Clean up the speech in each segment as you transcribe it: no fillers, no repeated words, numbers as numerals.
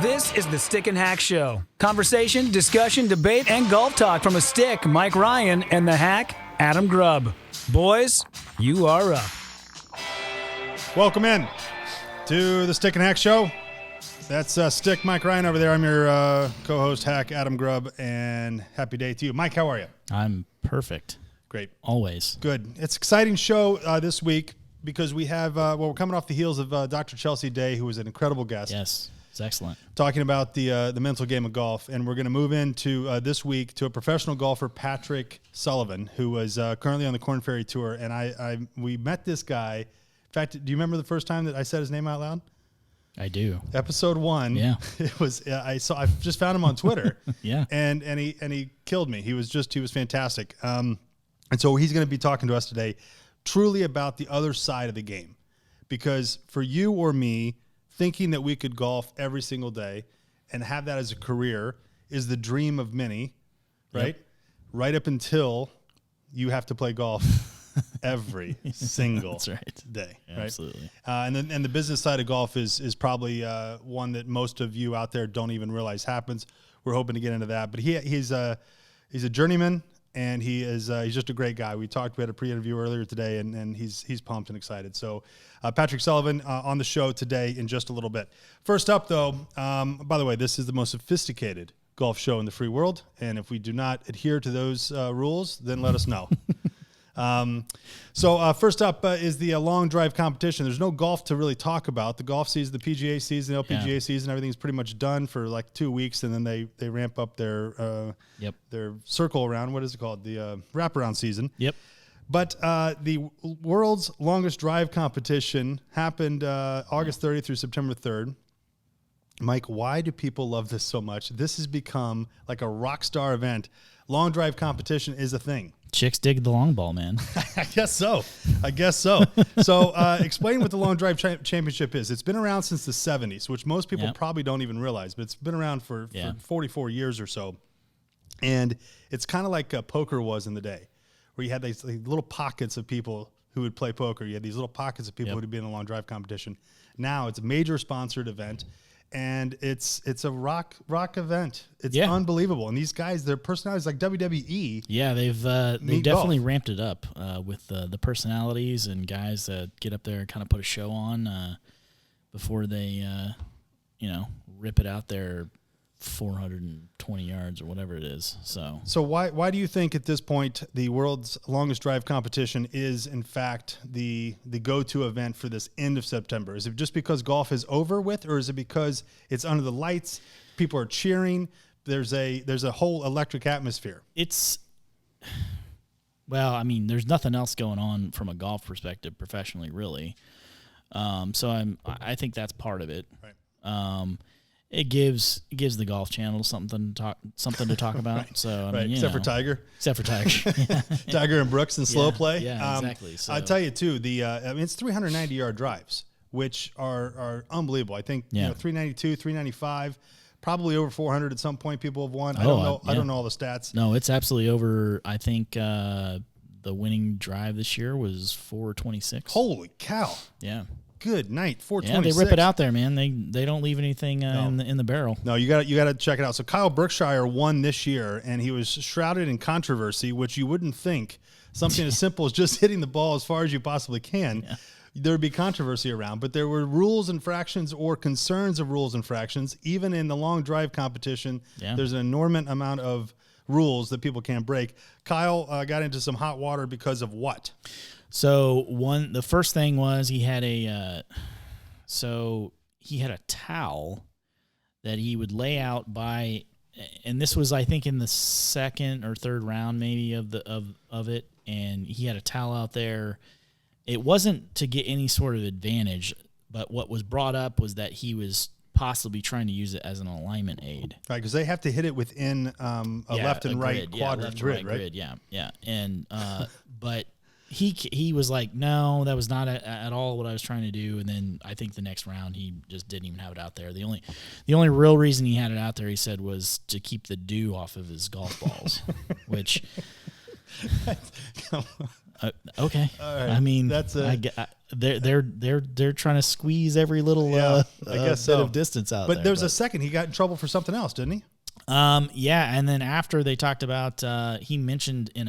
This is the Stick and Hack Show. Conversation, discussion, debate, and golf talk from a stick, Mike Ryan, and the hack, Adam Grubb. Boys, you are up. Welcome in to the Stick and Hack Show. That's Stick, Mike Ryan over there. I'm your co-host, hack, Adam Grubb, and happy day to you. Mike, how are you? I'm perfect. Great. Always. Good. It's an exciting show this week because we have, we're coming off the heels of Dr. Chelsea Day, who was an incredible guest. Yes, it's excellent. Talking about the mental game of golf, and we're going to move into this week to a professional golfer, Patrick Sullivan, who was currently on the Korn Ferry Tour, and we met this guy. In fact, do you remember the first time that I said his name out loud? I do. Episode 1. Yeah. It was. I just found him on Twitter. Yeah. And he killed me. He was fantastic. And so he's going to be talking to us today, truly about the other side of the game, because for you or me, thinking that we could golf every single day and have that as a career is the dream of many, right? Yep. Right up until you have to play golf every single That's right. day. Yeah, right? Absolutely. And the business side of golf is probably one that most of you out there don't even realize happens. We're hoping to get into that, but he's a journeyman, and he's just a great guy. We had a pre-interview earlier today, and he's pumped and excited. So Patrick Sullivan on the show today in just a little bit. First up, though, by the way, this is the most sophisticated golf show in the free world, and if we do not adhere to those rules, then let us know. So first up is the long drive competition. There's no golf to really talk about. The golf season, the PGA season, the LPGA season, everything's pretty much done for like 2 weeks, and then they ramp up their circle around. What is it called? The wraparound season. Yep. But the world's longest drive competition happened August 30th through September 3rd. Mike, why do people love this so much? This has become like a rock star event. Long drive competition is a thing. Chicks dig the long ball, man. I guess so. So explain what the Long Drive Championship is. It's been around since the 70s, which most people probably don't even realize, but it's been around for 44 years or so. And it's kind of like poker was in the day, where you had these little pockets of people who would play poker. You had these little pockets of people who would be in a long drive competition. Now it's a major sponsored event. And it's a rock event. It's unbelievable. And these guys, their personalities, like WWE. Yeah, they've definitely ramped it up with the personalities and guys that get up there and kind of put a show on before they, rip it out there 420 yards or whatever it is. So why do you think at this point the world's longest drive competition is in fact the go-to event for this end of September? Is it just because golf is over with, or is it because it's under the lights, people are cheering, there's a whole electric atmosphere? There's nothing else going on from a golf perspective professionally, really. So I think that's part of it. Right. It gives the Golf Channel something to talk about. Right. So Except for Tiger. Tiger and Brooks and slow play. Yeah, exactly. So I tell you too, it's 390-yard drives, which are unbelievable. I think 392, 395, probably over 400 at some point. People have won. I don't know all the stats. No, it's absolutely over. I think the winning drive this year was 426. Holy cow! Yeah. Good night, 426. Yeah, they rip it out there, man. They don't leave anything in the barrel. No, you got to check it out. So Kyle Brookshire won this year, and he was shrouded in controversy, which you wouldn't think something as simple as just hitting the ball as far as you possibly can. Yeah. There would be controversy around, but there were rules infractions or concerns of rules infractions. Even in the long drive competition, there's an enormous amount of rules that people can't break. Kyle got into some hot water because of what? So the first thing was he had a towel that he would lay out by, and this was I think in the second or third round maybe of it, and he had a towel out there. It wasn't to get any sort of advantage, but what was brought up was that he was possibly trying to use it as an alignment aid. Right, because they have to hit it within a left and right quadrant grid, right? Yeah. And but he was like, no, that was not at all what I was trying to do. And then I think the next round he just didn't even have it out there. The only real reason he had it out there, he said, was to keep the dew off of his golf balls, which. Okay. All right. I mean, that's they're trying to squeeze every little I guess bit of distance out there. But there's a second he got in trouble for something else, didn't he? Yeah, and then after they talked about, he mentioned in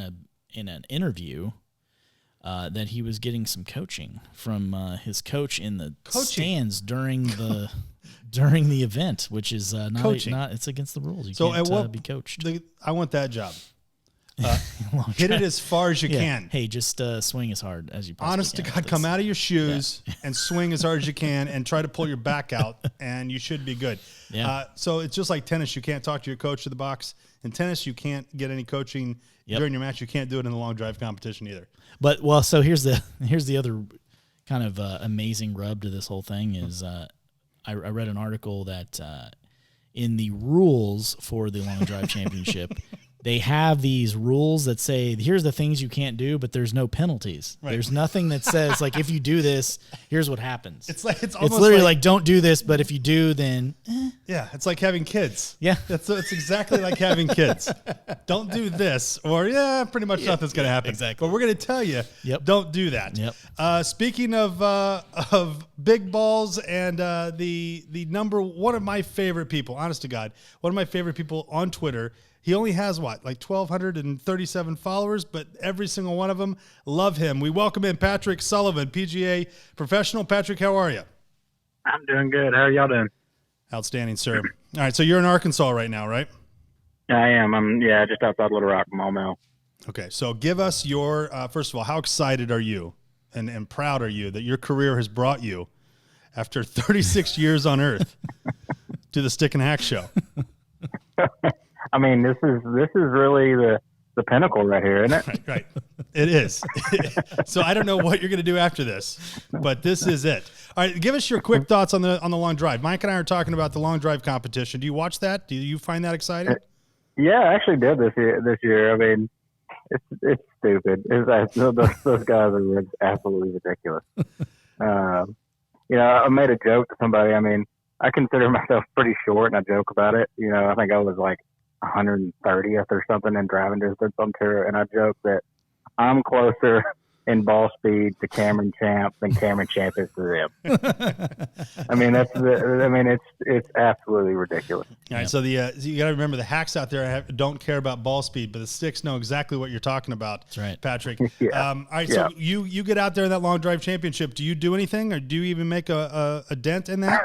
an interview that he was getting some coaching from his coach in the stands during the event, which is not it's against the rules. You can't be coached. I want that job. Hit it as far as you can. Hey, just swing as hard as you possibly Honest can. to God, come out of your shoes and swing as hard as you can and try to pull your back out, and you should be good. Yeah. So it's just like tennis. You can't talk to your coach to the box. In tennis, you can't get any coaching during your match. You can't do it in the long drive competition either. But, so here's the other kind of amazing rub to this whole thing is I read an article that in the rules for the long drive championship, they have these rules that say, here's the things you can't do, but there's no penalties. Right. There's nothing that says, like, if you do this, here's what happens. It's almost literally like, don't do this, but if you do, then Yeah, it's like having kids. Yeah. It's exactly like having kids. Don't do this, or pretty much nothing's going to happen. Exactly. But we're going to tell you, don't do that. Yep. Speaking of big balls and the number one of my favorite people, honest to God, one of my favorite people on Twitter. He only has like 1,237 followers, but every single one of them love him. We welcome in Patrick Sullivan, PGA professional. Patrick, how are you? I'm doing good. How are y'all doing? Outstanding, sir. All right, so you're in Arkansas right now, right? I am. I'm just outside Little Rock, Maumelle. Okay, so give us your first of all, how excited are you and proud are you that your career has brought you after 36 years on Earth to the Stick and Hack Show? I mean, this is really the pinnacle right here, isn't it? Right. It is. So I don't know what you're going to do after this, but this is it. All right, give us your quick thoughts on the long drive. Mike and I are talking about the long drive competition. Do you watch that? Do you find that exciting? Yeah, I actually did this year. I mean, it's stupid. Those guys are absolutely ridiculous. I made a joke to somebody. I mean, I consider myself pretty short, and I joke about it. I think I was like 130th or something in driving distance on tour, and I joke that I'm closer in ball speed to Cameron Champ than Cameron Champ is to them. I mean, it's absolutely ridiculous. All right, so you got to remember the hacks out there don't care about ball speed, but the sticks know exactly what you're talking about. That's right, Patrick. Yeah. All right, so you get out there in that long drive championship. Do you do anything, or do you even make a dent in that?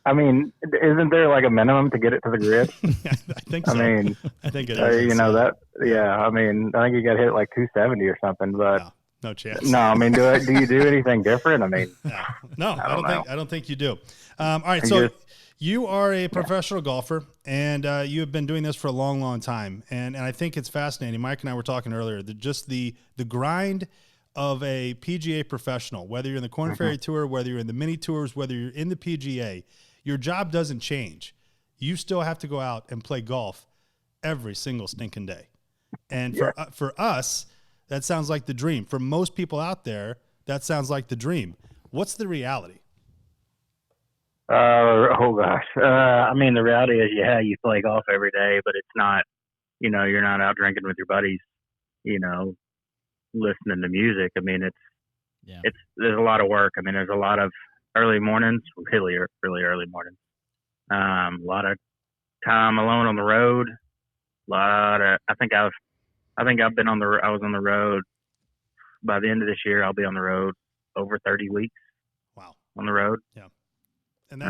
I mean, isn't there like a minimum to get it to the grid? I think so. I think it is. I mean, I think you got hit like 270 or something, but no chance. No, I mean, do you do anything different? I mean, no, I don't think you do. All right, so you are a professional golfer, and you have been doing this for a long, long time, and I think it's fascinating. Mike and I were talking earlier that just the grind of a PGA professional, whether you're in the Korn Ferry Tour, whether you're in the mini tours, whether you're in the PGA, your job doesn't change. You still have to go out and play golf every single stinking day. And for us, that sounds like the dream. For most people out there, that sounds like the dream. What's the reality? Oh gosh. I mean, the reality is, you play golf every day, but it's not, you're not out drinking with your buddies, listening to music. I mean, there's a lot of work. I mean, there's a lot of early mornings, really early mornings. A lot of time alone on the road. I was on the road. By the end of this year, I'll be on the road over 30 weeks. Wow. On the road. Yeah. And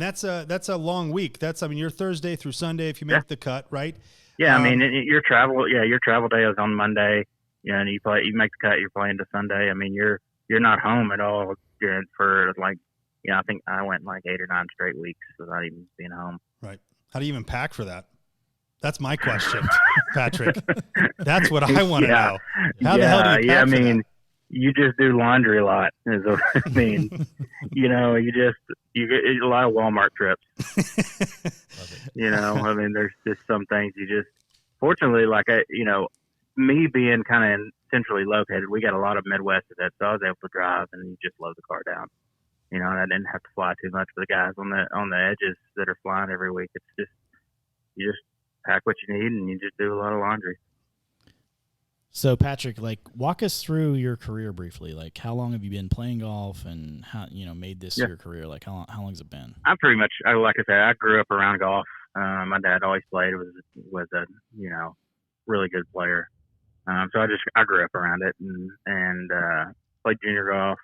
that's a long week. You're Thursday through Sunday if you make the cut, right? Yeah, I mean, your travel day is on Monday. And you make the cut, you're playing to Sunday. I mean, you're not home at all for I think I went like 8 or 9 straight weeks without even being home. Right. How do you even pack for that? That's my question, Patrick. That's what I want to know. How the hell do you pack for that? You just do laundry a lot. You get a lot of Walmart trips. I mean, there's just some things fortunately, me being kind of centrally located, we got a lot of Midwest events, so I was able to drive and you just load the car down. And I didn't have to fly too much for the guys on the edges that are flying every week. It's just, you just pack what you need and you just do a lot of laundry. So Patrick, like, walk us through your career briefly. Like, how long have you been playing golf, and how made this your career? Like, how long has it been? I'm pretty much, like I said, I grew up around golf. My dad always played, was a really good player. So I grew up around it and played junior golf,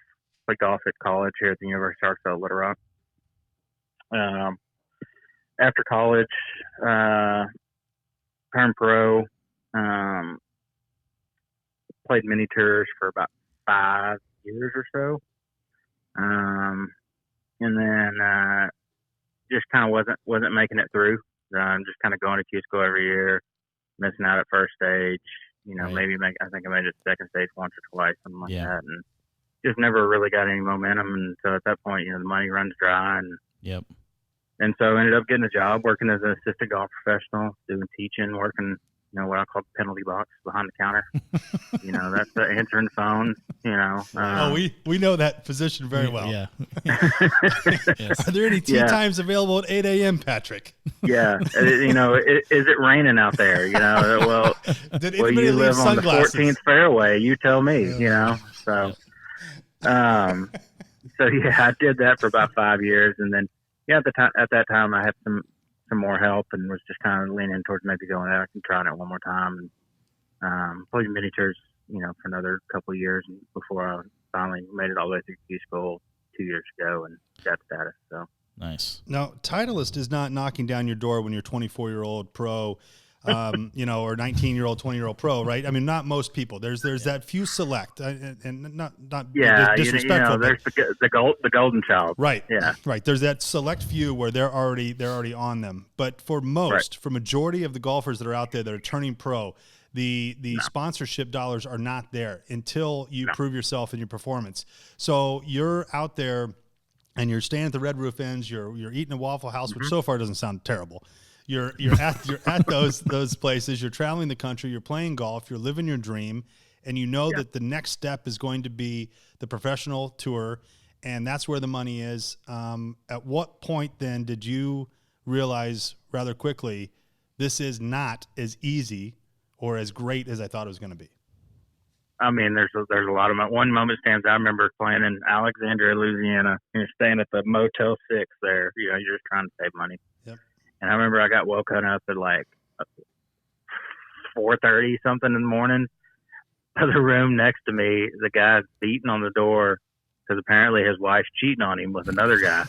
played golf at college here at the University of Arkansas Little Rock. After college, turned pro. Played mini tours for about 5 years or so, and then just kind of wasn't making it through. Just kind of going to Q school every year, missing out at first stage. Right. I think I made it second stage once or twice, something like that, and just never really got any momentum. And so at that point, the money runs dry, and so I ended up getting a job working as an assistant golf professional, doing teaching, working. What I call the penalty box behind the counter. That's the answering the phone. We know that position very well. Yeah. Yes. Are there any tee times available at 8 a.m., Patrick? Yeah. Is it raining out there? Well, you live on the 14th fairway. You tell me. So, I did that for about 5 years, and then at that time I had some more help and was just kind of leaning towards maybe going out and trying it one more time, and played mini tours, for another couple of years before I finally made it all the way through Q school 2 years ago and got status. So nice. Now, Titleist is not knocking down your door when you're 24-year-old pro, or 19-year-old, 20-year-old pro, right? I mean, not most people. There's that few select, and not disrespectful. There's the golden child, right? Yeah, right. There's that select few where they're already on them. But for majority of the golfers that are out there that are turning pro, the sponsorship dollars are not there until you prove yourself in your performance. So you're out there, and you're staying at the Red Roof Inns. You're eating a Waffle House, which so far doesn't sound terrible. You're at those places. You're traveling the country. You're playing golf. You're living your dream, and that the next step is going to be the professional tour, and that's where the money is. At what point then did you realize rather quickly this is not as easy or as great as I thought it was going to be? I mean, there's a lot of one moment stands out. I remember playing in Alexandria, Louisiana, and staying at the Motel 6 there. You're just trying to save money. Yep. And I remember I got woken up at like 4:30 something in the morning. The room next to me, the guy's beating on the door because apparently his wife's cheating on him with another guy.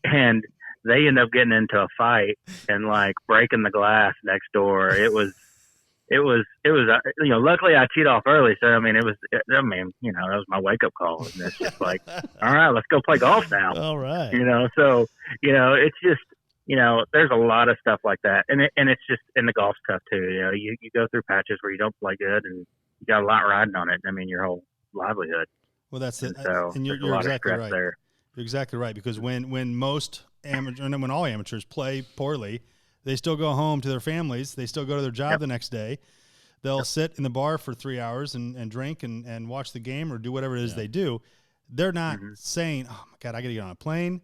And they end up getting into a fight and like breaking the glass next door. It was luckily I teed off early. So, that was my wake up call. And it's just like, all right, let's go play golf now. All right. So, it's just, there's a lot of stuff like that. And it's just, in the golf stuff too, you go through patches where you don't play good and you got a lot riding on it. I mean, your whole livelihood. Well, that's it. So and you're exactly right. There. You're exactly right. Because when most amateurs, and when all amateurs play poorly, they still go home to their families. They still go to their job the next day. They'll sit in the bar for 3 hours and drink and watch the game or do whatever it is they do. They're not saying, oh, my God, I got to get on a plane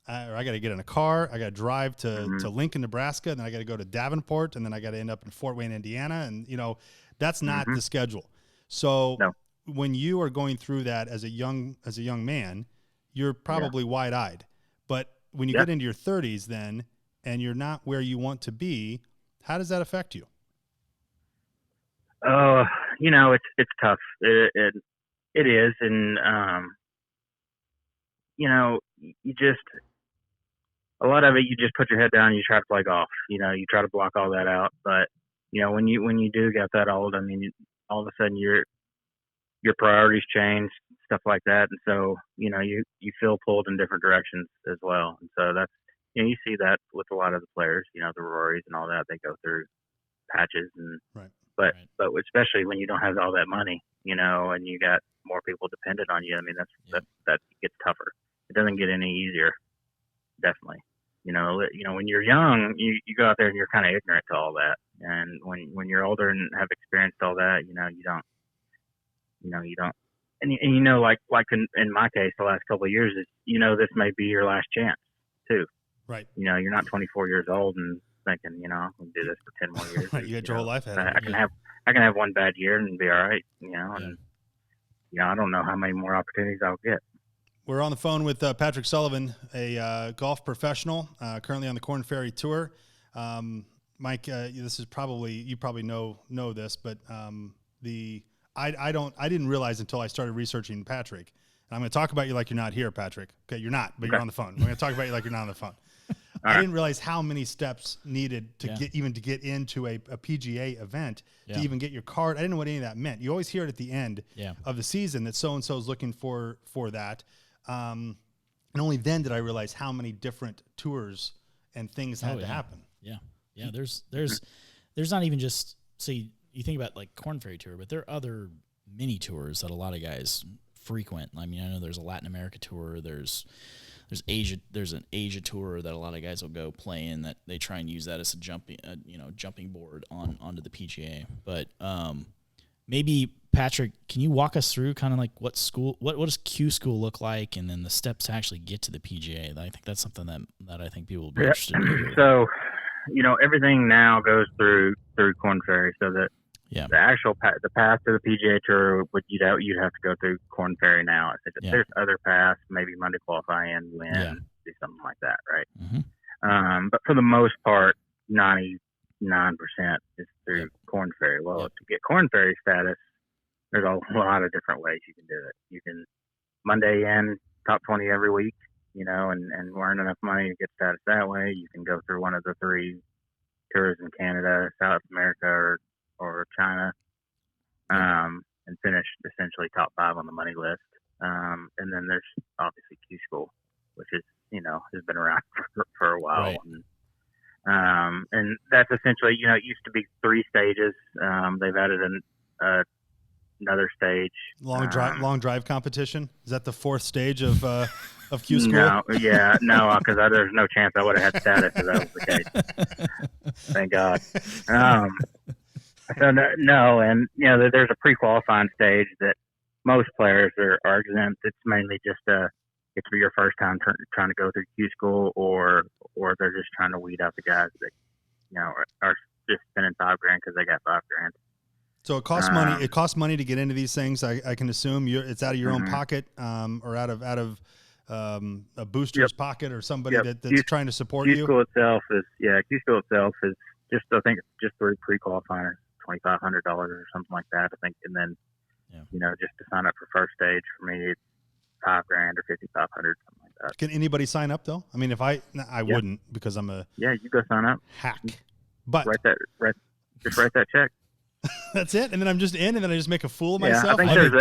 or I got to get in a car. I got to drive to Lincoln, Nebraska, and then I got to go to Davenport, and then I got to end up in Fort Wayne, Indiana. And, that's not the schedule. So when you are going through that as a young man, you're probably wide-eyed. But when you get into your 30s then and you're not where you want to be, how does that affect you? It's tough. It is. And, you just, a lot of it, you just put your head down and you try to play golf, you try to block all that out. But, when you do get that old, I mean, all of a sudden your priorities change, stuff like that. And so, you feel pulled in different directions as well. And so that's, you see that with a lot of the players, the Rorys and all that, they go through patches and, but especially when you don't have all that money, and you got more people dependent on you. I mean, that gets tougher. It doesn't get any easier. Definitely. When you're young, you go out there and you're kind of ignorant to all that. And when you're older and have experienced all that, you don't, and like in my case, the last couple of years is, this may be your last chance too. Right. You're not 24 years old and thinking, I'm going to do this for 10 more years. You got your whole life ahead of you. I can have one bad year and be all right, and, I don't know how many more opportunities I'll get. We're on the phone with Patrick Sullivan, a golf professional, currently on the Korn Ferry Tour. Mike, this is you probably know this, but I didn't realize until I started researching Patrick. And I'm going to talk about you like you're not here, Patrick. Okay, you're not, but you're on the phone. I'm going to talk about you like you're not on the phone. I didn't realize how many steps needed to get into a PGA event to even get your card. I didn't know what any of that meant. You always hear it at the end of the season that so and so is looking for that. And only then did I realize how many different tours and things had to happen. Yeah. There's not even just you think about like Korn Ferry Tour, but there are other mini tours that a lot of guys frequent. I mean, I know there's a Latin America tour. There's Asia. There's an Asia tour that a lot of guys will go play in. That they try and use that as a jumping board onto the PGA. But maybe Patrick, can you walk us through kind of like what does Q school look like, and then the steps to actually get to the PGA? I think that's something that I think people will be interested in. So, everything now goes through Korn Ferry, so that the actual the path to the PGA Tour you'd have to go through Korn Ferry now. There's other paths, maybe Monday qualifying, win, do something like that, right? Mm-hmm. But for the most part, 99% is through Korn Ferry. Well, to get Korn Ferry status, there's a lot of different ways you can do it. You can Monday in top 20 every week, and earn enough money to get status that way. You can go through one of the 3 tours in Canada, South America, or China, and finish essentially top 5 on the money list. And then there's obviously Q School, which is, has been around for a while. Right. And that's essentially, it used to be 3 stages. They've added another stage. Long drive competition. Is that the 4th stage of Q School? No, because there's no chance I would have had status if that was the case. Thank God. So no, and there's a pre-qualifying stage that most players are exempt. It's mainly just it's for your first time trying to go through Q School, or they're just trying to weed out the guys that are just spending $5,000 because they got $5,000. So it costs money. It costs money to get into these things. I can assume it's out of your own pocket, or out of a booster's pocket, or somebody that's trying to support you. Q School itself is just, I think it's just through pre-qualifying, $2,500 or something like that, I think. And then, just to sign up for first stage, for me, it's $5,000 or $5,500, something like that. Can anybody sign up though? I mean, if I wouldn't, because I'm a you go sign up. Hack. But just write that check. That's it, and then I'm just in, and then I just make a fool of myself. I think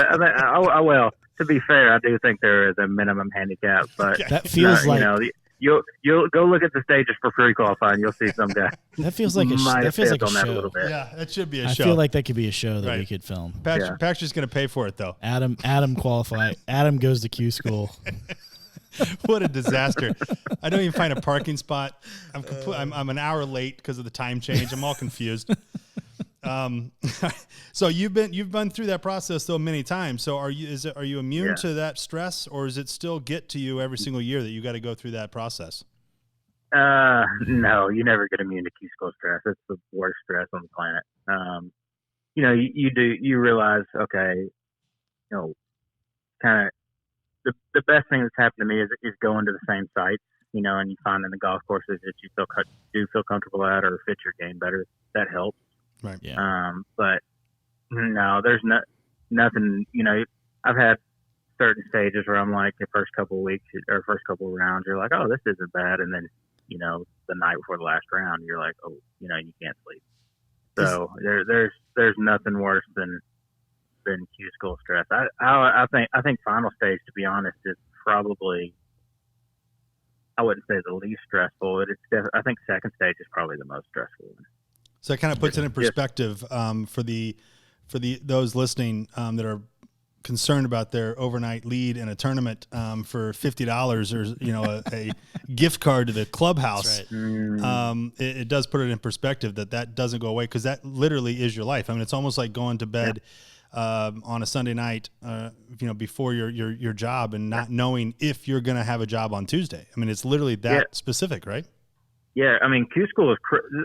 well, to be fair, I do think there is a minimum handicap, but that feels like you'll go look at the stages for free qualifying. You'll see some guy. That feels like a show. A little bit. Yeah, that should be a show. I feel like that could be a show that we could film. Patrick's just going to pay for it though. Adam qualify. Adam goes to Q School. What a disaster! I don't even find a parking spot. I'm an hour late because of the time change. I'm all confused. So you've been through that process though many times. So are you immune to that stress, or does it still get to you every single year that you got to go through that process? No, you never get immune to Q School stress. It's the worst stress on the planet. You realize, okay, kind of the best thing that's happened to me is going to the same sites, and you find in the golf courses that you do feel comfortable at or fit your game better. That helps. Right. Yeah. But no, there's nothing, I've had certain stages where I'm like, the first couple of weeks or first couple of rounds, you're like, oh, this isn't bad. And then, the night before the last round, you're like, oh, you can't sleep. So there's nothing worse than Q School stress. I think final stage, to be honest, is probably, I wouldn't say the least stressful. I think second stage is probably the most stressful one. So it kind of puts it in perspective for those listening that are concerned about their overnight lead in a tournament for $50 or a gift card to the clubhouse. That's right. It does put it in perspective that doesn't go away, because that literally is your life. I mean, it's almost like going to bed on a Sunday night, before your job, and not knowing if you're going to have a job on Tuesday. I mean, it's literally that specific, right? Yeah, I mean, Q School is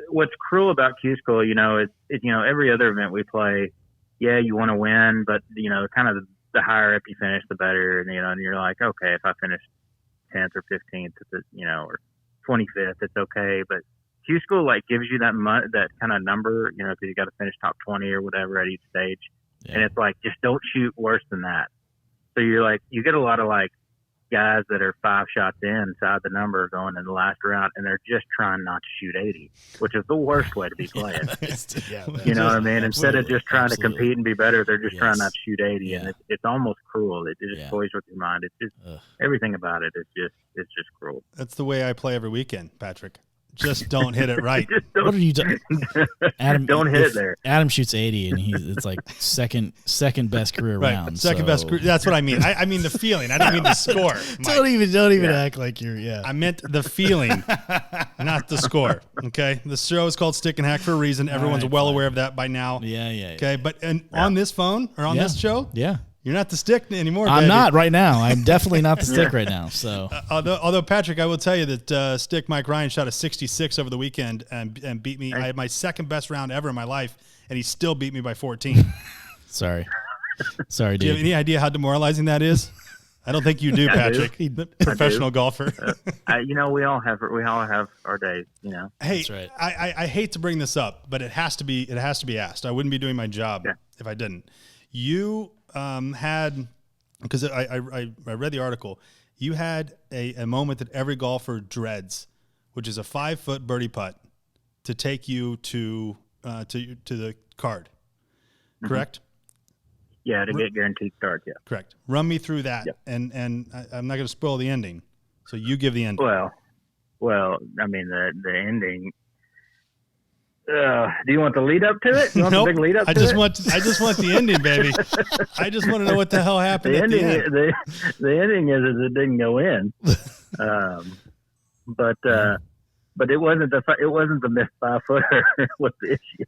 what's cruel about Q School. It's every other event we play. Yeah, you want to win, but kind of the higher up you finish, the better. And and you're like, okay, if I finish 10th or 15th, or 25th, it's okay. But Q School gives you that kind of number, because you got to finish top 20 or whatever at each stage, and it's just don't shoot worse than that. So you get a lot of guys that are 5 shots inside the number going in the last round, and they're just trying not to shoot 80, which is the worst way to be playing. You know what I mean? Instead of just trying to compete and be better, they're just trying not to shoot 80, and it's almost cruel. It just toys with your mind. It's just everything about it is just cruel. That's the way I play every weekend, Patrick. Just don't hit it right. What are you doing? Adam, don't hit it there. Adam shoots 80, and it's second best career right. round. Second best career. That's what I mean. I mean the feeling. I don't mean the score. Don't even act like you're. Yeah. I meant the feeling, not the score. Okay. The show is called Stick and Hack for a reason. Everyone's well aware of that by now. Yeah. Okay. But on this phone or on this show, you're not the stick anymore. I'm baby. not right now. I'm definitely not the stick right now. So, although Patrick, I will tell you that stick Mike Ryan shot a 66 over the weekend and beat me. I had my second best round ever in my life, and he still beat me by 14. Sorry, dude. Do you have any idea how demoralizing that is? I don't think you do, Patrick. Professional golfer. We all have our days. Hey, that's right. I hate to bring this up, but it has to be asked. I wouldn't be doing my job if I didn't. You had, because I read the article, you had a moment that every golfer dreads, which is a 5-foot birdie putt to take you to the card. Correct? Yeah, to get guaranteed start. Yeah, correct. Run me through that, and I'm not going to spoil the ending, so you give the ending. Well, I mean the ending. Do you want the lead up to it? You want the big lead up to it? I just want the ending, baby. I just want to know what the hell happened at the end. The ending is it didn't go in. But it wasn't the missed 5-footer was the issue.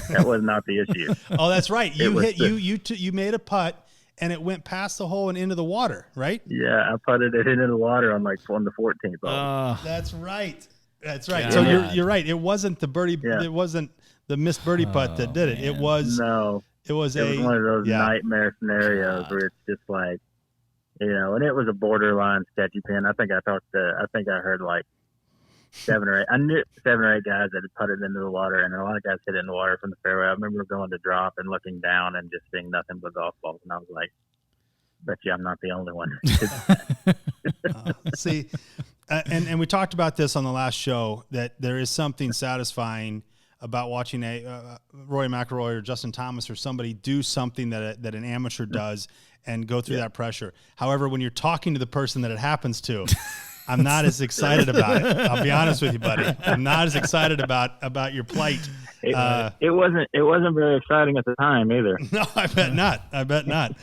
That was not the issue. Oh, that's right. You made a putt and it went past the hole and into the water, right? Yeah, I putted it into the water on the 14th. That's right. That's right. God. So you're right. It wasn't the birdie. Yeah. It wasn't the missed birdie putt that did it. Man. It was one of those nightmare scenarios where it's just and it was a borderline sketchy pin. I think I heard 7 or 8. I knew 7 or 8 guys that had putted into the water, and a lot of guys hit it in the water from the fairway. I remember going to drop and looking down and just seeing nothing but golf balls, and I was like, "Bet you I'm not the only one." See. And we talked about this on the last show, that there is something satisfying about watching a Rory McIlroy or Justin Thomas or somebody do something that an amateur does and go through that pressure. However, when you're talking to the person that it happens to, I'm not as excited about it. I'll be honest with you, buddy. I'm not as excited about your plight. It wasn't very exciting at the time either. No, I bet not.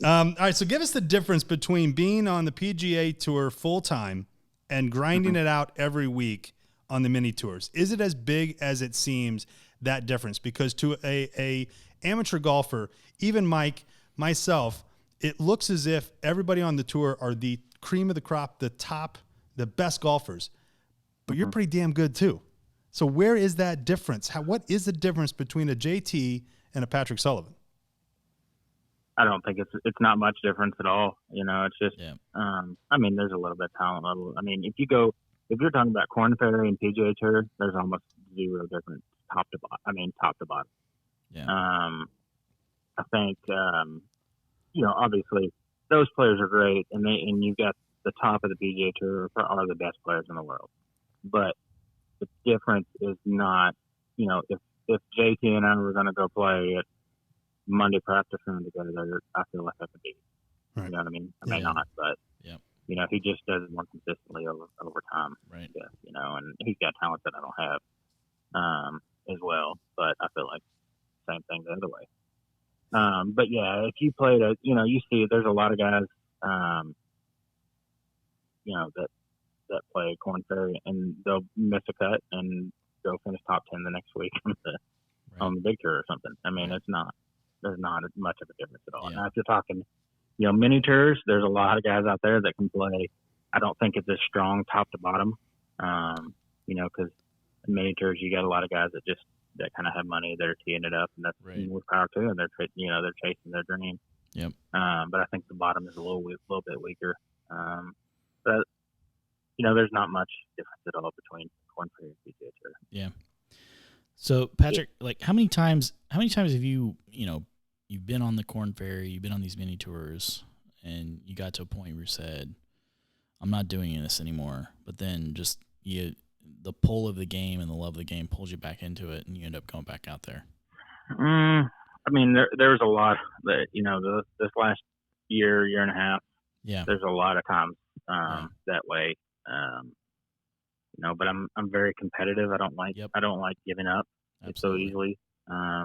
All right, so give us the difference between being on the PGA Tour full time and grinding it out every week on the mini tours. Is it as big as it seems, that difference? Because to a amateur golfer, even Mike, myself, it looks as if everybody on the tour are the cream of the crop, the best golfers. But you're pretty damn good too. So where is that difference? What is the difference between a JT and a Patrick Sullivan? I don't think it's not much difference at all. It's just, I mean, there's a little bit of talent level. I mean, if you're talking about Korn Ferry and PGA Tour, there's almost zero difference top to bottom. Yeah. I think, obviously those players are great, and you've got the top of the PGA Tour are the best players in the world. But the difference is not, if JT and I were going to go play at Monday practice room together, I feel like I could beat. Right. You know what I mean? I may not, but he just does it more consistently over time. Right. And he's got talent that I don't have as well. But I feel like same thing the other way. But yeah, if you played you see there's a lot of guys, that play Korn Ferry and they'll miss a cut and go finish top 10 the next week on the big tour or something. I mean, there's not much of a difference at all. Yeah. Now, if you're talking, mini tours, there's a lot of guys out there that can play. I don't think it's as strong top to bottom. because in mini tours you got a lot of guys that kind of have money that are teeing it up, and that's with power too, and they're chasing their dream. Yep. But I think the bottom is a little bit weaker. But there's not much difference at all between Corn Ferry and PGA Tour. Yeah. So Patrick, like how many times have you you've been on the Corn Ferry, you've been on these mini tours, and you got to a point where you said, I'm not doing this anymore, but then just the pull of the game and the love of the game pulls you back into it, and you end up going back out there? I mean, there was a lot that, this last year and a half, there's a lot of times that way. But I'm very competitive. I don't like giving up so easily. I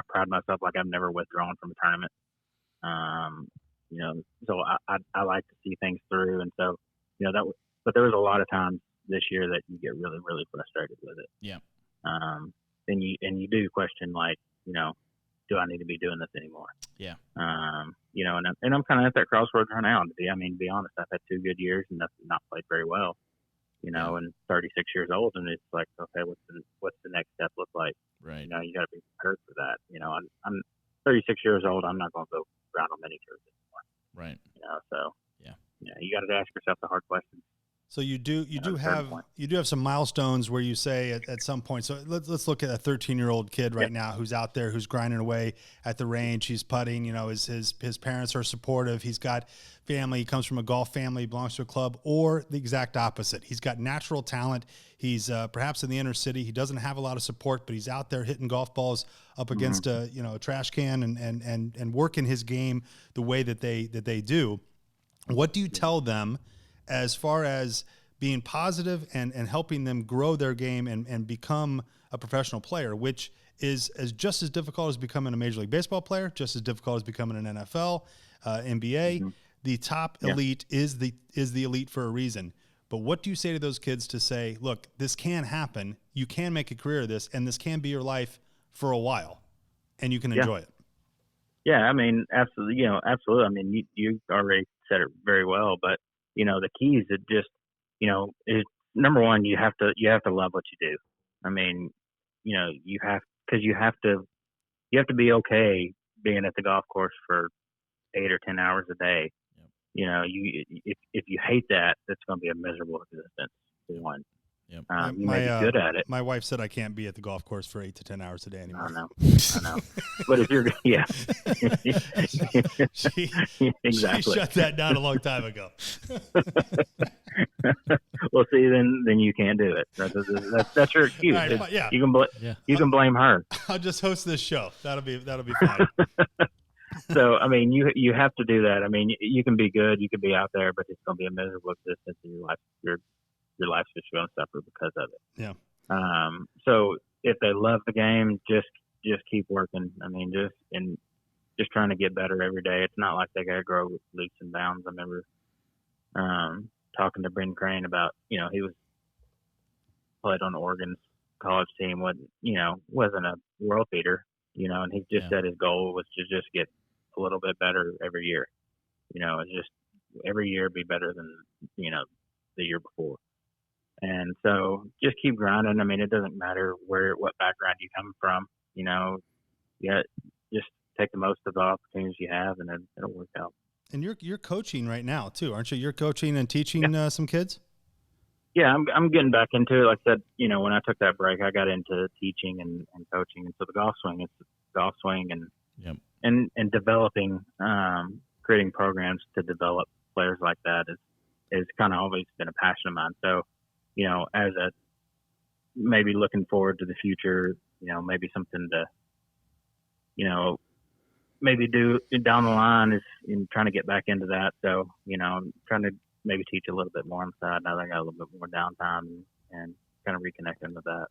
pride myself like I've never withdrawn from a tournament. So I like to see things through, and so but there was a lot of times this year that you get really, really frustrated with it. Yeah. And you do question, like, do I need to be doing this anymore? Yeah. And I'm kind of at that crossroads right now. To be honest, I've had 2 good years and not played very well, and 36 years old, and it's like, okay, what's the next step look like? Right. You got to be prepared for that. I'm 36 years old. I'm not going to go around on many tours anymore. Right. So you got to ask yourself the hard questions. So you do have some milestones where you say at some point. So let's look at a 13-year-old kid right now who's out there, who's grinding away at the range. He's putting. His parents are supportive. He's got family. He comes from a golf family, belongs to a club, or the exact opposite. He's got natural talent. He's perhaps in the inner city. He doesn't have a lot of support, but he's out there hitting golf balls up against a trash can and working his game the way that they do. What do you tell them as far as being positive and helping them grow their game and become a professional player, which is just as difficult as becoming a Major League Baseball player, just as difficult as becoming an NFL, NBA. Mm-hmm. The top elite is the elite for a reason. But what do you say to those kids to say, look, this can happen. You can make a career of this, and this can be your life for a while, and you can enjoy it. Yeah, I mean, absolutely. Absolutely. I mean, you already said it very well, but the key is is number one, you have to love what you do. I mean, you have to be okay being at the golf course for 8 or 10 hours a day. Yep. If you hate that, that's going to be a miserable existence. For one. Yep. You may be good at it. My wife said I can't be at the golf course for 8 to 10 hours a day anymore. I know. But if you're, exactly. She shut that down a long time ago. Well, see, then you can't do it. That's your excuse. Right, You can blame her. I'll just host this show. That'll be fine. So, I mean, you have to do that. I mean, you can be good, you can be out there, but it's going to be a miserable existence in your life. Your life's just going to suffer because of it. Yeah. So if they love the game, just keep working. I mean, just trying to get better every day. It's not like they got to grow leaps and bounds. I remember talking to Ben Crane about, he was played on Oregon's college team, wasn't a world beater, and he just said his goal was to just get a little bit better every year. And just every year be better than, the year before. And so just keep grinding. I mean, it doesn't matter what background you come from, just take the most of the opportunities you have, and it'll work out. And you're coaching right now too, aren't you? You're coaching and teaching some kids? Yeah, I'm getting back into it. Like I said, when I took that break, I got into teaching and coaching. And so the golf swing and developing, creating programs to develop players like that is kind of always been a passion of mine. So, as maybe looking forward to the future, maybe something to, maybe do down the line is in trying to get back into that. So, I'm trying to maybe teach a little bit more on the side now that I got a little bit more downtime and kind of reconnecting with that.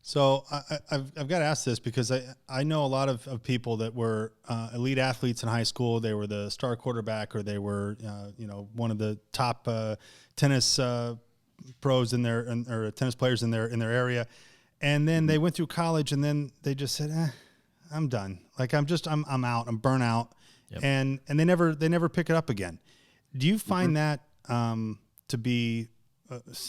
So I've got to ask this because I know a lot of people that were elite athletes in high school. They were the star quarterback, or they were one of the top tennis pros in or tennis players in their area, and then they went through college, and then they just said, I'm done. Like I'm out. I'm burnt out, and they never pick it up again. Do you find that to be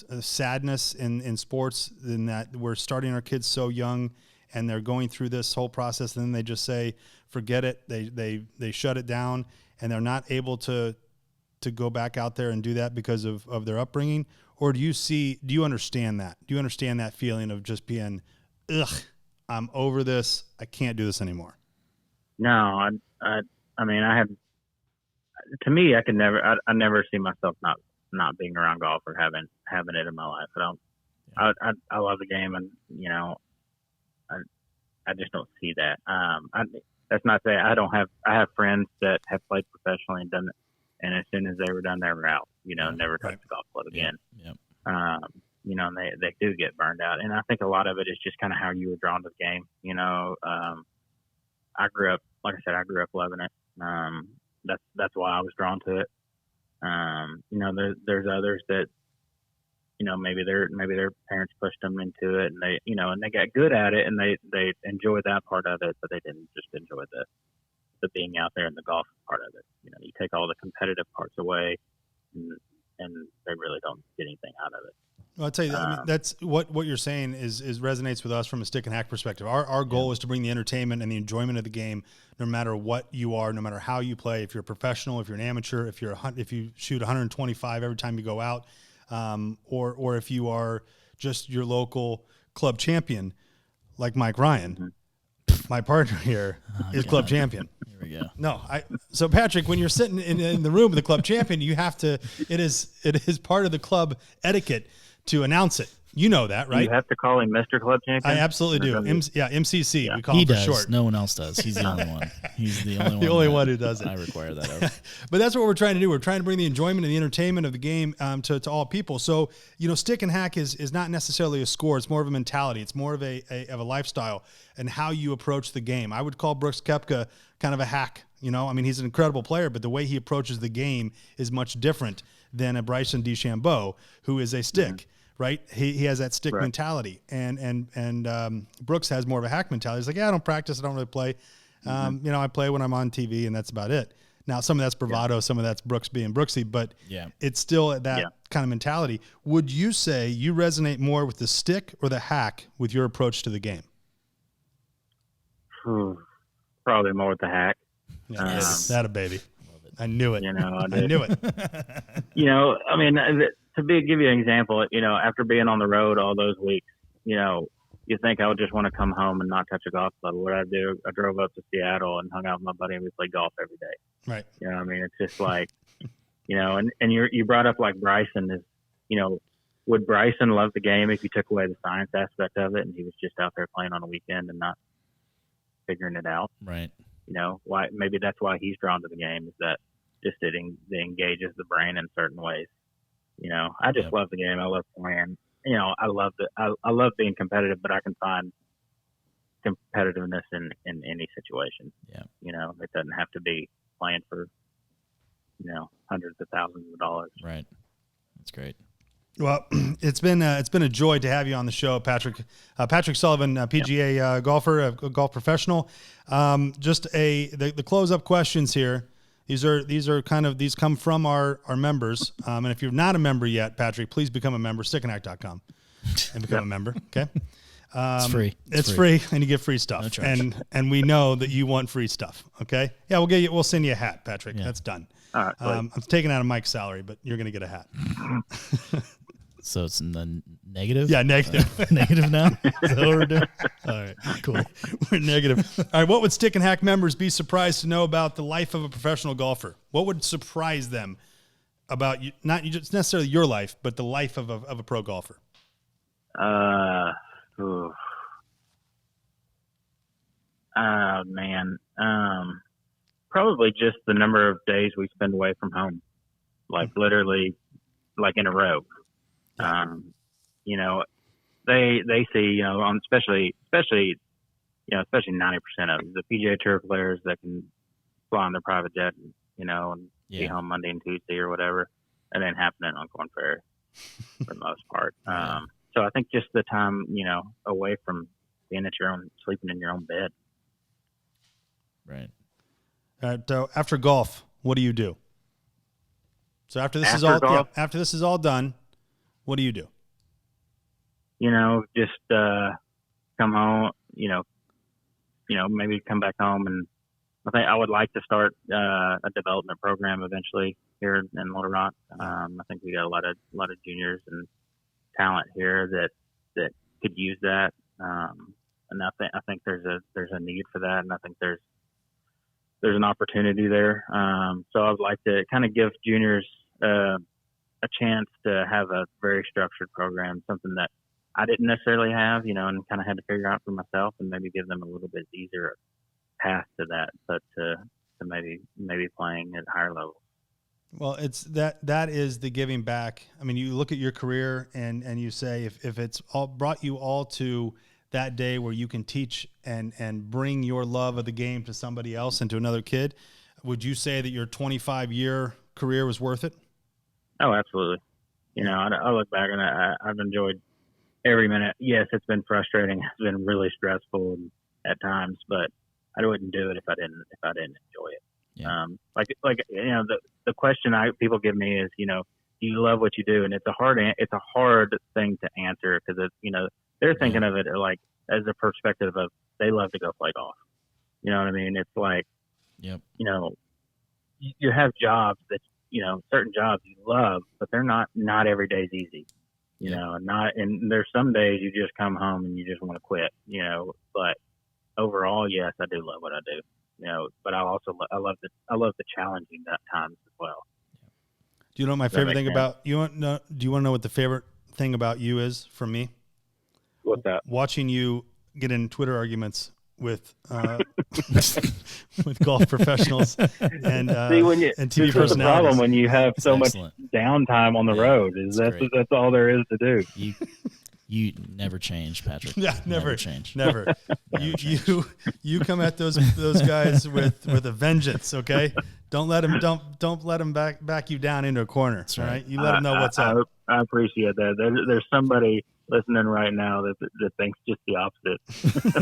a sadness in sports in that we're starting our kids so young and they're going through this whole process, and then they just say, forget it. They shut it down, and they're not able to go back out there and do that because of their upbringing? Or do you understand that? Do you understand that feeling of just being, I'm over this. I can't do this anymore? No, I mean, to me, I never see myself not being around golf or having it in my life. I love the game, and, you know, I just don't see that. That's not to say I have friends that have played professionally and done it, and as soon as they were done, they were out, you know, never touched the golf club again. Yep. You know, and they do get burned out. And I think a lot of it is just kind of how you were drawn to the game. You know, I grew up loving it. That's why I was drawn to it. You know, there's others that, you know, maybe their parents pushed them into it, and they got good at it, and they enjoyed that part of it, but they didn't just enjoy the being out there in the golf part of it. You know, you take all the competitive parts away, and they really don't get anything out of it. Well, I'll tell you, I mean, that's what you're saying is resonates with us from a stick and hack perspective. Our goal is to bring the entertainment and the enjoyment of the game, no matter what you are, no matter how you play. If you're a professional, if you're an amateur, if you shoot 125 every time you go out, or if you are just your local club champion, like Mike Ryan, my partner here is club champion. Here we go. No, so Patrick, when you're sitting in the room with the club champion, you have to. It is part of the club etiquette to announce it. You know that, right? You have to call him Mr. Club Champion? I absolutely do. MCC, we call he him for does. short. No one else does. He's the only one. He's the only one. The only one who does it. I require that of. But that's what we're trying to do. We're trying to bring the enjoyment and the entertainment of the game to all people. So, you know, stick and hack is not necessarily a score. It's more of a mentality. It's more of a lifestyle and how you approach the game. I would call Brooks Koepka kind of a hack. You know, I mean, he's an incredible player, but the way he approaches the game is much different than a Bryson DeChambeau, who is a stick. Mm-hmm. Right, he has that stick mentality, and Brooks has more of a hack mentality. He's like, I don't practice, I don't really play. You know, I play when I'm on TV, and that's about it. Now, some of that's bravado, some of that's Brooks being Brooksy, but it's still that kind of mentality. Would you say you resonate more with the stick or the hack with your approach to the game? Probably more with the hack. Yeah, that a baby. I knew it. You know, I knew it. You know, I mean, give you an example, you know, after being on the road all those weeks, you know, you think I would just want to come home and not touch a golf club. What I do, I drove up to Seattle and hung out with my buddy, and we played golf every day. Right. You know, I mean, it's just like, you know, and you brought up like Bryson is, you know, would Bryson love the game if you took away the science aspect of it and he was just out there playing on a weekend and not figuring it out? Right. You know, why? Maybe that's why he's drawn to the game, is that just it engages the brain in certain ways. You know, I just love the game. I love playing. You know, I love being competitive, but I can find competitiveness in any situation. Yeah. You know, it doesn't have to be playing for, you know, hundreds of thousands of dollars. Right. That's great. Well, it's been a joy to have you on the show, Patrick. Patrick Sullivan, PGA golfer, a golf professional. Just the close up questions here. These come from our members. And if you're not a member yet, Patrick, please become a member, stickandhack.com, and become a member. Okay. It's free. It's free, and you get free stuff. No charge. And we know that you want free stuff. Okay. Yeah, we'll send you a hat, Patrick. Yeah. That's done. All right, I'm taking out of Mike's salary, but you're going to get a hat. So it's in the negative? Yeah, negative. Negative now? Is that what we're doing? All right, cool. We're negative. All right, what would Stick and Hack members be surprised to know about the life of a professional golfer? What would surprise them about you, not just necessarily your life, but the life of a pro golfer? Man. Probably just the number of days we spend away from home, like literally, like in a row. You know, they see, you know, especially 90% of the PGA Tour players that can fly on their private jet, you know, and be home Monday and Tuesday or whatever. That ain't happening on Korn Ferry for the most part. So I think just the time, you know, away from being at your own, sleeping in your own bed. Right. After golf, what do you do? So after this is all done, What do you do? Just come home, maybe come back home, and I think I would like to start a development program eventually here in Little Rock. I think we got a lot of juniors and talent here that could use that, and I think there's a need for that, and I think there's an opportunity there. So I'd like to kind of give juniors a chance to have a very structured program, something that I didn't necessarily have, and kind of had to figure out for myself, and maybe give them a little bit easier path to that, but to maybe playing at higher levels. Well, it's that is the giving back. I mean, you look at your career and you say if it's all brought you all to that day where you can teach and bring your love of the game to somebody else and to another kid, would you say that your 25-year career was worth it? Oh, absolutely. I look back and I've enjoyed every minute. Yes, it's been frustrating. It's been really stressful at times, but I wouldn't do it if I didn't enjoy it. Yeah. The question people give me is, do you love what you do? And it's a hard thing to answer because they're thinking of it like as a perspective of they love to go play golf. You know what I mean? It's like, yep. You have jobs that, certain jobs you love, but they're not every day's easy, and there's some days you just come home and you just want to quit, but overall, yes, I do love what I do, but I also I love the challenging times as well. Do you know what my favorite thing about you want? Do you want to know what the favorite thing about you is from me? What's that? Watching you get in Twitter arguments with with golf professionals and TV personalities. The problem when you have so much downtime on the road is that's all there is to do. You never change, Patrick. Yeah, never change. Never. You come at those guys with a vengeance. Okay, don't let them back you down into a corner. That's right. All right. You let them know what's up. I appreciate that. There's somebody listening right now that thinks just the opposite.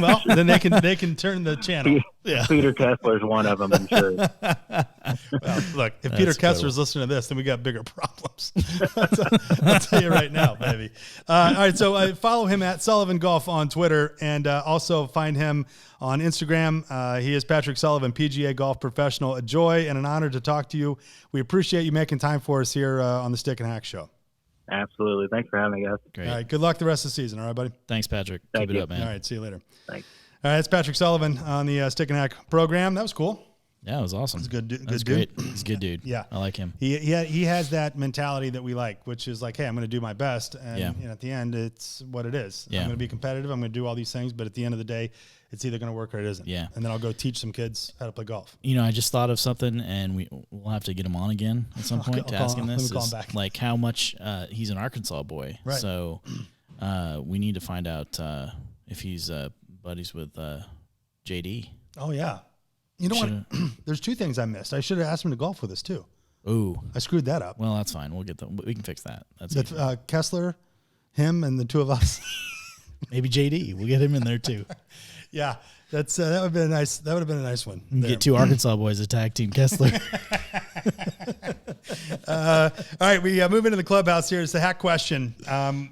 Well, then they can turn the channel. Yeah. Peter Kessler's one of them, I'm sure. Well, look, if Peter Kessler's listening to this, then we got bigger problems. I'll tell you right now, baby. All right, so follow him at Sullivan Golf on Twitter, and also find him on Instagram. He is Patrick Sullivan, PGA golf professional. A joy and an honor to talk to you. We appreciate you making time for us here on the Stick and Hack Show. Absolutely. Thanks for having me, guys. Great. All right, good luck the rest of the season. All right, buddy? Thanks, Patrick. Thank Keep you. it up, man. All right, see you later. Thanks. All right, it's Patrick Sullivan on the Stick and Hack program. That was cool. Yeah, it was awesome. It's good. That's dude. great. He's a good dude. Yeah, I like him. He has that mentality that we like, which is like, hey, I'm going to do my best, and at the end, it's what it is. Yeah. I'm going to be competitive. I'm going to do all these things, but at the end of the day, it's either going to work or it isn't. Yeah. And then I'll go teach some kids how to play golf. I just thought of something, and we'll have to get him on again at some point to ask him this. Let me call him back. Like how much he's an Arkansas boy, right? So we need to find out if he's buddies with JD. Oh yeah. You know what? There's two things I missed. I should have asked him to golf with us too. Ooh, I screwed that up. Well, that's fine. We'll get them. We can fix that. That's Kessler, him, and the two of us. Maybe JD. We'll get him in there too. Yeah, that would have been a nice. That would have been a nice one. Get two Arkansas boys to tag team Kessler. All right, we move into the clubhouse here. It's the hack question.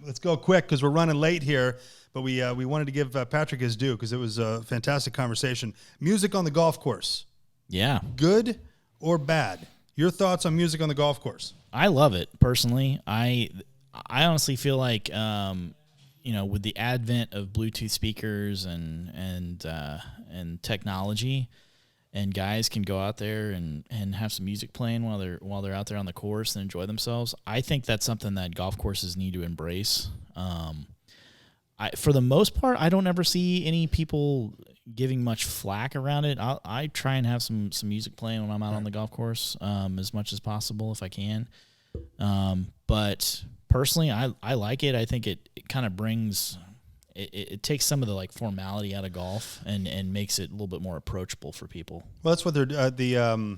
Let's go quick because we're running late here. But we wanted to give Patrick his due because it was a fantastic conversation. Music on the golf course. Yeah. Good or bad? Your thoughts on music on the golf course? I love it personally. I honestly feel like with the advent of Bluetooth speakers and technology, and guys can go out there and have some music playing while they're out there on the course and enjoy themselves. I think that's something that golf courses need to embrace. For the most part, I don't ever see any people giving much flack around it. I try and have some music playing when I'm out on the golf course as much as possible if I can. But personally, I like it. I think it kind of brings it takes some of the like formality out of golf and makes it a little bit more approachable for people. Well, that's what they're the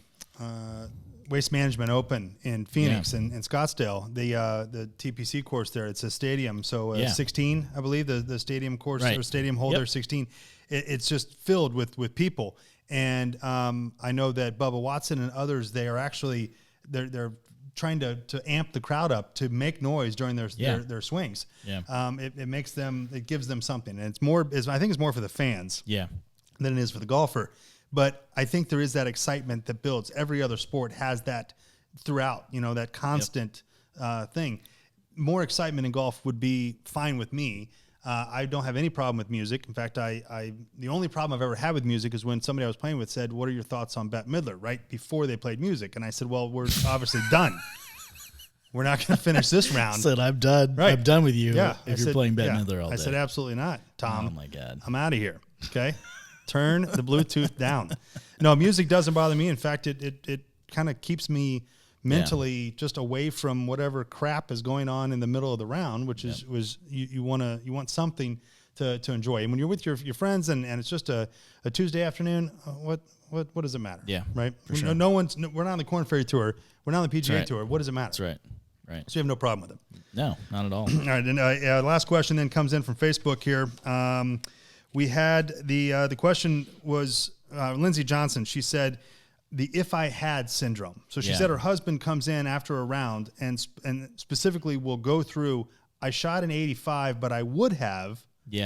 Waste Management Open in Phoenix and Scottsdale. The TPC course there, it's a stadium. So 16, I believe, the stadium course or stadium hole there, 16. It's just filled with people. And I know that Bubba Watson and others, they are actually they're trying to amp the crowd up to make noise during their swings. Yeah. It makes them, it gives them something, and I think it's more for the fans. Yeah. Than it is for the golfer. But I think there is that excitement that builds. Every other sport has that throughout, that constant thing. More excitement in golf would be fine with me. I don't have any problem with music. In fact, the only problem I've ever had with music is when somebody I was playing with said, "What are your thoughts on Bette Midler?" right before they played music. And I said, well, we're obviously done. We're not going to finish this round. I said, I'm done. Right. I'm done with you Yeah. if you're playing Bette Midler all day. I said, absolutely not, Tom. Oh, my God. I'm out of here. Okay? Turn the Bluetooth down. No, music doesn't bother me. In fact, it kind of keeps me mentally just away from whatever crap is going on in the middle of the round, which is you want something to enjoy. And when you're with your friends and it's just a Tuesday afternoon, what does it matter? Yeah, right. For sure. We're not on the Corn Ferry Tour. We're not on the PGA Tour. What does it matter? That's right. Right. So you have no problem with it. No, not at all. All right. And last question then comes in from Facebook here. We had the question was Lindsay Johnson. She said the "if I had" syndrome. So she said her husband comes in after a round and specifically will go through. I shot an 85, but I would have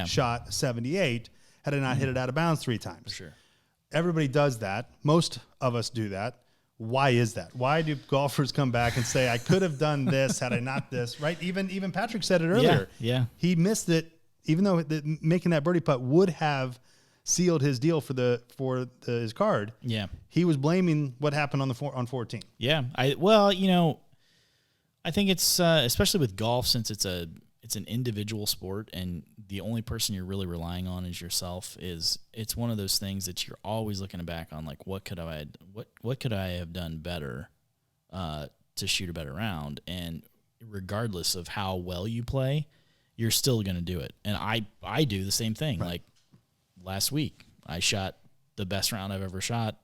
shot a 78 had I not hit it out of bounds 3 times. For sure. Everybody does that. Most of us do that. Why is that? Why do golfers come back and say, I could have done this had I not this, right? Even Patrick said it earlier. Yeah. He missed it, even though making that birdie putt would have sealed his deal for his card. Yeah. He was blaming what happened on 14. Yeah. I think it's especially with golf, since it's an individual sport and the only person you're really relying on is yourself. It's one of those things that you're always looking back on, like what could I have done better to shoot a better round, and regardless of how well you play, you're still going to do it. And I do the same thing. Right. Like last week, I shot the best round I've ever shot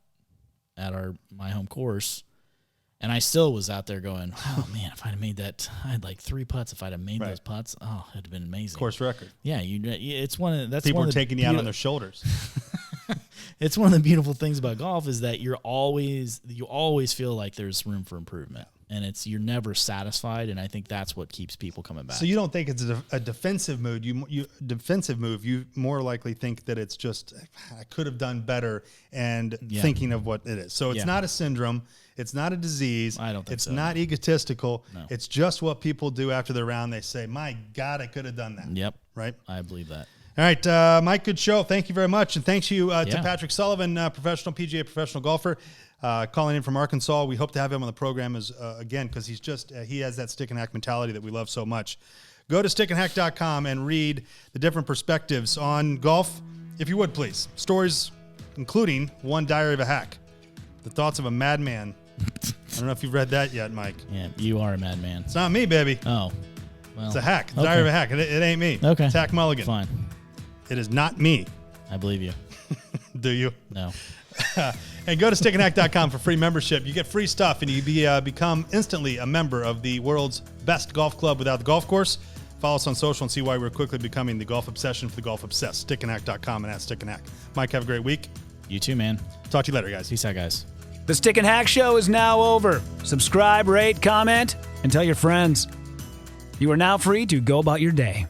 at my home course. And I still was out there going, oh, man, if I'd have made that, I had like 3 putts. If I'd have made those putts, it'd have been amazing. Course record. Yeah, it's one of that's people one are of the taking you out on their shoulders. It's one of the beautiful things about golf is that you always feel like there's room for improvement, and you're never satisfied. And I think that's what keeps people coming back. So you don't think it's a defensive move? You more likely think that it's just I could have done better, and thinking of what it is. So it's not a syndrome. It's not a disease. I don't think it's so. not egotistical. No. It's just what people do after the round. They say, "My God, I could have done that." Yep. Right. I believe that. All right, Mike, good show. Thank you very much. And thanks you to Patrick Sullivan, professional PGA professional golfer, calling in from Arkansas. We hope to have him on the program again, because he has that stick and hack mentality that we love so much. Go to stickandhack.com and read the different perspectives on golf, if you would, please. Stories, including one Diary of a Hack, the thoughts of a madman. I don't know if you've read that yet, Mike. Yeah, you are a madman. It's not me, baby. Oh. Well, it's a hack. The Diary of a Hack. It ain't me. Okay. It's Hack Mulligan. Fine. It is not me. I believe you. Do you? No. And go to stickandhack.com for free membership. You get free stuff, and you become instantly a member of the world's best golf club without the golf course. Follow us on social and see why we're quickly becoming the golf obsession for the golf obsessed. Stickandhack.com and @stickandhack. Mike, have a great week. You too, man. Talk to you later, guys. Peace out, guys. The Stick and Hack Show is now over. Subscribe, rate, comment, and tell your friends. You are now free to go about your day.